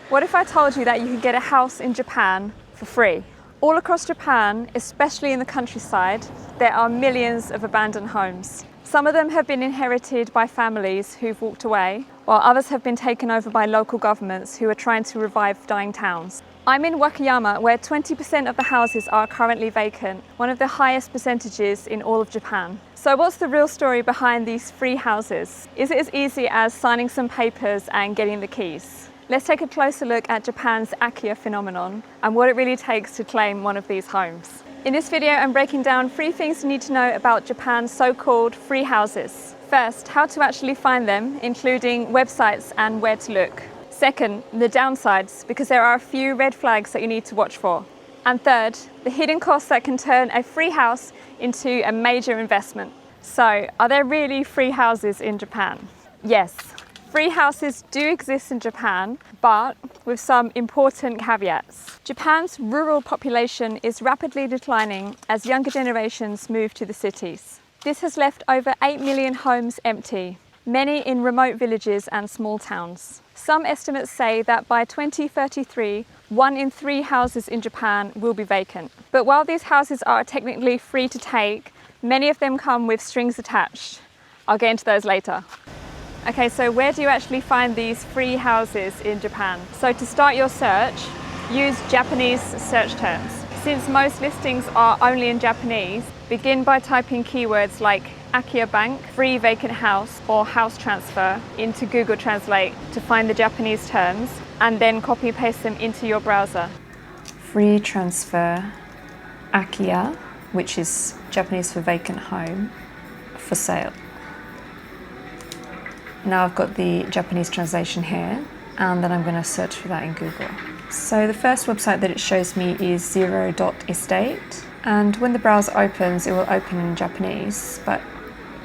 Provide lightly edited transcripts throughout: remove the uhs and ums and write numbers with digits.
What if I told you that you could get a house in Japan for free? All across Japan, especially in the countryside, there are millions of abandoned homes. Some of them have been inherited by families who've walked away, while others have been taken over by local governments who are trying to revive dying towns. I'm in Wakayama, where 20% of the houses are currently vacant, one of the highest percentages in all of Japan. So what's the real story behind these free houses? Is it as easy as signing some papers and getting the keys? Let's take a closer look at Japan's Akiya phenomenon and what it really takes to claim one of these homes. In this video, I'm breaking down 3 things you need to know about Japan's so-called free houses. First, how to actually find them, including websites and where to look. Second, the downsides, because there are a few red flags that you need to watch for. And third, the hidden costs that can turn a free house into a major investment. So, are there really free houses in Japan? Yes. Free houses do exist in Japan, but with some important caveats. Japan's rural population is rapidly declining as younger generations move to the cities. This has left over 8 million homes empty, many in remote villages and small towns. Some estimates say that by 2033, 1 in 3 houses in Japan will be vacant. But while these houses are technically free to take, many of them come with strings attached. I'll get into those later. Okay, so where do you actually find these free houses in Japan? So to start your search, use Japanese search terms. Since most listings are only in Japanese, begin by typing keywords like Akiya Bank, free vacant house, or house transfer into Google Translate to find the Japanese terms, and then copy paste them into your browser. Free transfer, Akiya, which is Japanese for vacant home, for sale. Now I've got the Japanese translation here, and then I'm going to search for that in Google. So the first website that it shows me is zero.estate, and when the browser opens, it will open in Japanese, but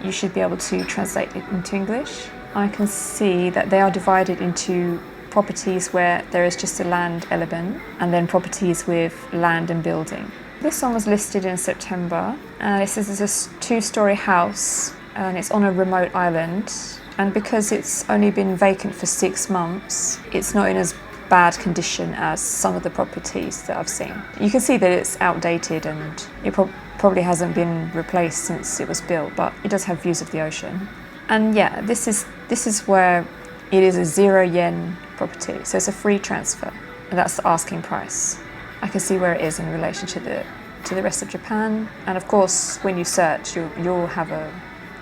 you should be able to translate it into English. I can see that they are divided into properties where there is just a land element, and then properties with land and building. This one was listed in September, and it says it's a 2-story house, and it's on a remote island. And because it's only been vacant for 6 months, it's not in as bad condition as some of the properties that I've seen. You can see that it's outdated and it probably hasn't been replaced since it was built, but it does have views of the ocean. And yeah, this is where it is a 0 yen property, so it's a free transfer, and that's the asking price. I can see where it is in relation to the rest of Japan, and of course, when you search, you'll have a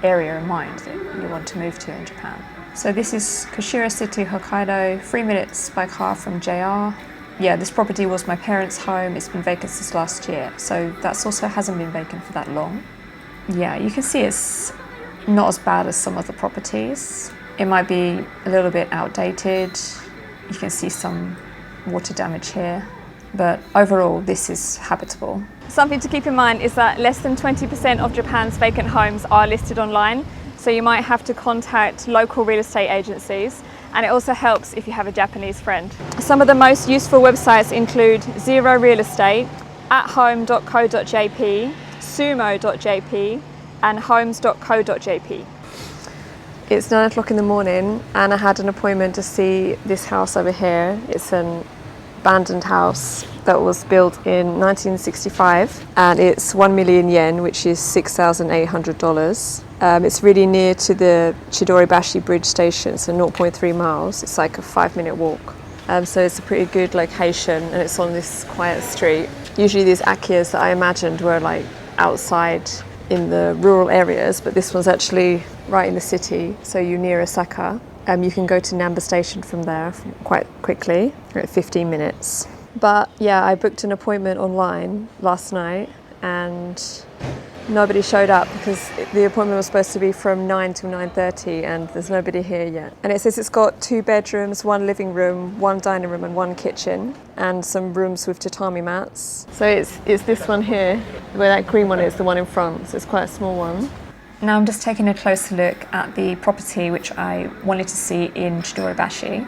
area in mind that you want to move to in Japan. So this is Kushiro City, Hokkaido, 3 minutes by car from JR. Yeah, this property was my parents' home. It's been vacant since last year, so that also hasn't been vacant for that long. Yeah, you can see it's not as bad as some of the properties. It might be a little bit outdated. You can see some water damage here, but overall this is habitable. Something to keep in mind is that less than 20% of Japan's vacant homes are listed online, so you might have to contact local real estate agencies, and it also helps if you have a Japanese friend. Some of the most useful websites include Zero Real Estate, athome.co.jp, sumo.jp, and homes.co.jp. It's 9 o'clock in the morning, and I had an appointment to see this house over here. It's an abandoned house that was built in 1965, and it's 1 million yen, which is $6,800. It's really near to the Chidoribashi bridge station, so 0.3 miles. It's like a 5-minute walk. So it's a pretty good location, and it's on this quiet street. Usually these Akiyas that I imagined were like outside in the rural areas, but this one's actually right in the city, so you're near Osaka. You can go to Namba Station from there quite quickly, at 15 minutes. But yeah, I booked an appointment online last night and nobody showed up because the appointment was supposed to be from 9 till 9:30 and there's nobody here yet. And it says it's got 2 bedrooms, 1 living room, 1 dining room and 1 kitchen, and some rooms with tatami mats. So it's this one here, where that green one is, the one in front, so it's quite a small one. Now I'm just taking a closer look at the property which I wanted to see in Chidoribashi.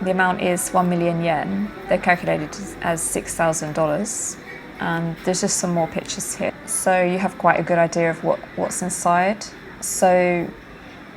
The amount is 1 million yen. They're calculated as $6,000. And there's just some more pictures here. So you have quite a good idea of what's inside. So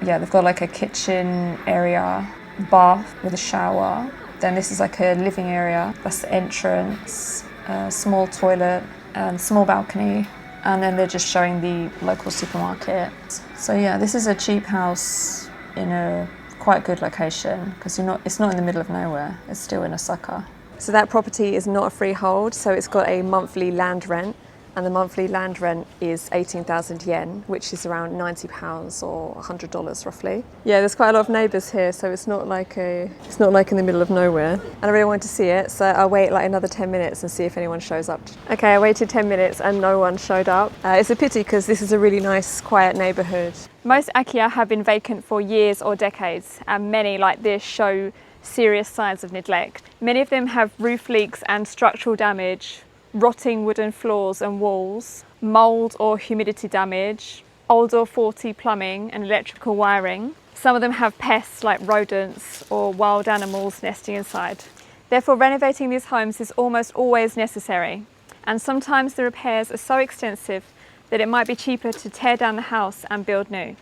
yeah, they've got like a kitchen area, bath with a shower, Then this is like a living area. That's the entrance, a small toilet and small balcony. And then they're just showing the local supermarket. So yeah, this is a cheap house in a quite good location because it's not in the middle of nowhere. It's still in Osaka. So that property is not a freehold, so it's got a monthly land rent, and the monthly land rent is 18,000 yen, which is around £90 or $100 roughly. Yeah, there's quite a lot of neighbours here, so it's not like in the middle of nowhere. And I really wanted to see it, so I'll wait like another 10 minutes and see if anyone shows up. Okay, I waited 10 minutes and no one showed up. It's a pity because this is a really nice, quiet neighbourhood. Most Akiya have been vacant for years or decades, and many like this show serious signs of neglect. Many of them have roof leaks and structural damage, rotting wooden floors and walls, mould or humidity damage, old or faulty plumbing and electrical wiring. Some of them have pests like rodents or wild animals nesting inside. Therefore, renovating these homes is almost always necessary, and sometimes the repairs are so extensive that it might be cheaper to tear down the house and build new.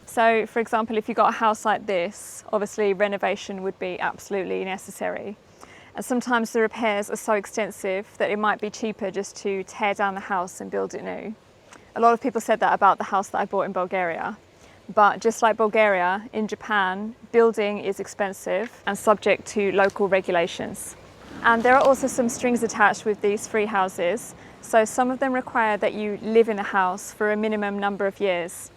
So, for example, if you got a house like this, obviously renovation would be absolutely necessary. And sometimes the repairs are so extensive that it might be cheaper just to tear down the house and build it new. A lot of people said that about the house that I bought in Bulgaria. But just like Bulgaria, in Japan, building is expensive and subject to local regulations. And there are also some strings attached with these free houses. So some of them require that you live in the house for a minimum number of years.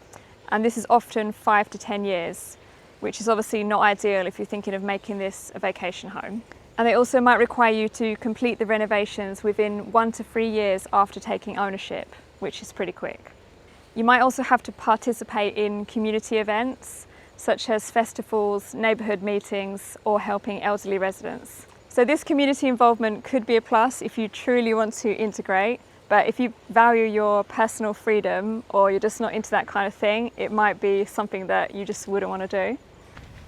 And this is often 5 to 10 years, which is obviously not ideal if you're thinking of making this a vacation home. And they also might require you to complete the renovations within 1 to 3 years after taking ownership, which is pretty quick. You might also have to participate in community events, such as festivals, neighbourhood meetings, or helping elderly residents. So this community involvement could be a plus if you truly want to integrate, but if you value your personal freedom or you're just not into that kind of thing, it might be something that you just wouldn't want to do.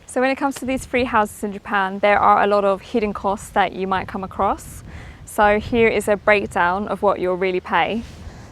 So when it comes to these free houses in Japan, there are a lot of hidden costs that you might come across. So here is a breakdown of what you'll really pay.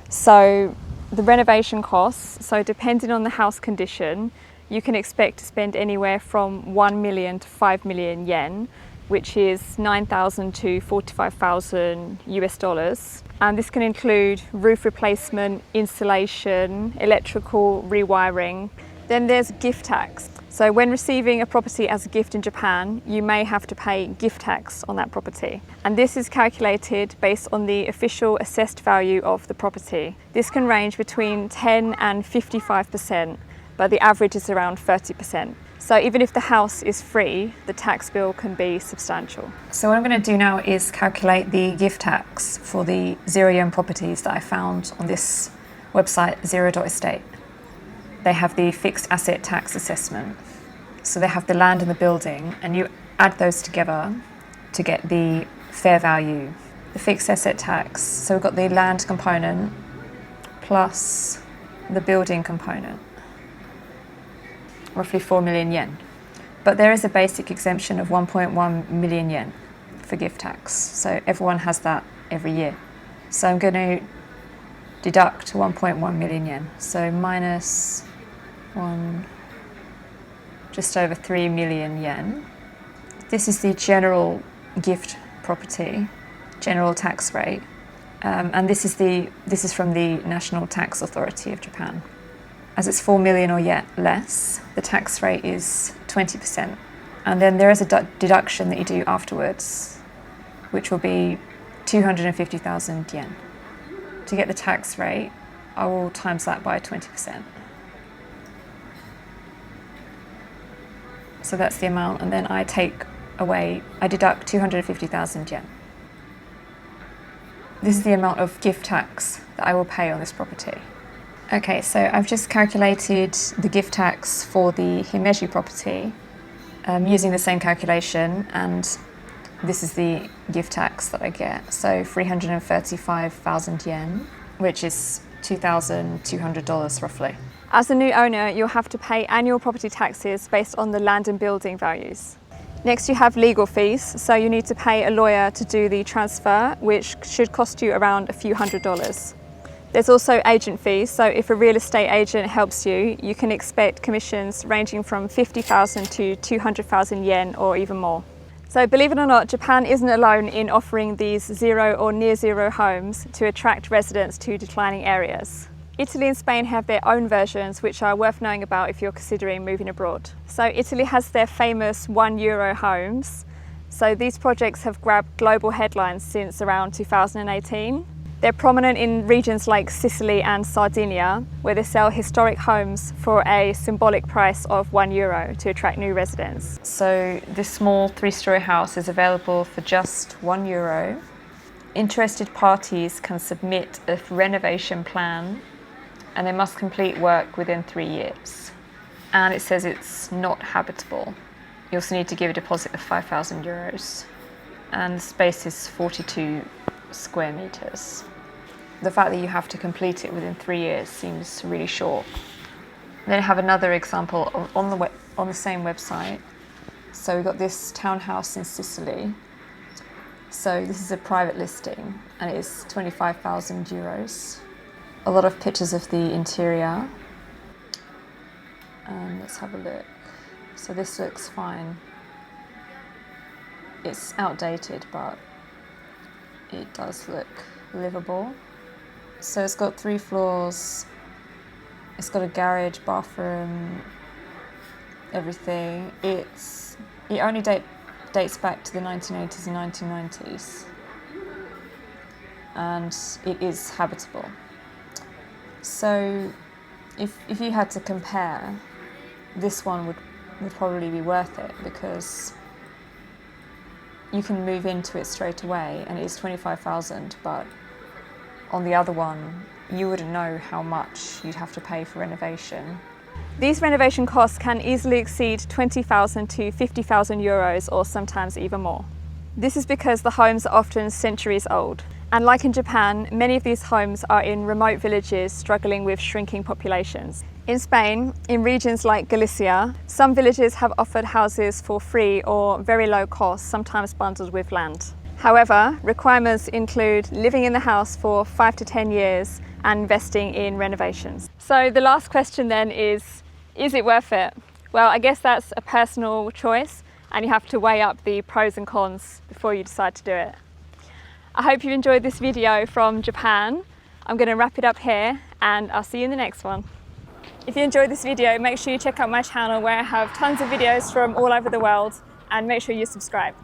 So the renovation costs, so depending on the house condition, you can expect to spend anywhere from 1 million to 5 million yen, which is 9,000 to 45,000 US dollars. And this can include roof replacement, insulation, electrical rewiring. Then there's gift tax. So when receiving a property as a gift in Japan, you may have to pay gift tax on that property. And this is calculated based on the official assessed value of the property. This can range between 10 and 55%, but the average is around 30%. So even if the house is free, the tax bill can be substantial. So what I'm going to do now is calculate the gift tax for the 0-yen properties that I found on this website, zero.estate. They have the fixed asset tax assessment. So they have the land and the building, and you add those together to get the fair value. The fixed asset tax, so we've got the land component plus the building component, roughly 4 million yen. But there is a basic exemption of 1.1 million yen for gift tax. So everyone has that every year. So I'm going to deduct 1.1 million yen. So minus just over 3 million yen. This is the general gift property, general tax rate. And this is from the National Tax Authority of Japan. As it's 4 million or yet less, the tax rate is 20%. And then there is a deduction that you do afterwards, which will be 250,000 yen. To get the tax rate, I will times that by 20%. So that's the amount, and then I deduct 250,000 yen. This is the amount of gift tax that I will pay on this property. Okay, so I've just calculated the gift tax for the Himeji property using the same calculation, and this is the gift tax that I get. So 335,000 yen, which is $2,200 roughly. As a new owner, you'll have to pay annual property taxes based on the land and building values. Next, you have legal fees, so you need to pay a lawyer to do the transfer, which should cost you around a few $100s. There's also agent fees, so if a real estate agent helps you, you can expect commissions ranging from 50,000 to 200,000 yen or even more. So believe it or not, Japan isn't alone in offering these zero or near zero homes to attract residents to declining areas. Italy and Spain have their own versions which are worth knowing about if you're considering moving abroad. So Italy has their famous €1 homes. So these projects have grabbed global headlines since around 2018. They're prominent in regions like Sicily and Sardinia, where they sell historic homes for a symbolic price of €1 to attract new residents. So this small 3-story house is available for just €1. Interested parties can submit a renovation plan and they must complete work within 3 years. And it says it's not habitable. You also need to give a deposit of €5,000 and the space is 42 square meters. The fact that you have to complete it within 3 years seems really short. Then I have another example on the same website. So we've got this townhouse in Sicily. So this is a private listing and it is €25,000. A lot of pictures of the interior. Let's have a look. So this looks fine. It's outdated, but it does look livable. So it's got 3 floors. It's got a garage, bathroom, everything. It only dates back to the 1980s and 1990s. And it is habitable. So if you had to compare, this one would probably be worth it because you can move into it straight away and it is 25,000, but on the other one, you wouldn't know how much you'd have to pay for renovation. These renovation costs can easily exceed 20,000 to 50,000 euros or sometimes even more. This is because the homes are often centuries old. And like in Japan, many of these homes are in remote villages struggling with shrinking populations. In Spain, in regions like Galicia, some villages have offered houses for free or very low cost, sometimes bundled with land. However, requirements include living in the house for 5 to 10 years and investing in renovations. So the last question then is it worth it? Well, I guess that's a personal choice and you have to weigh up the pros and cons before you decide to do it. I hope you enjoyed this video from Japan. I'm going to wrap it up here and I'll see you in the next one. If you enjoyed this video, make sure you check out my channel where I have tons of videos from all over the world and make sure you subscribe.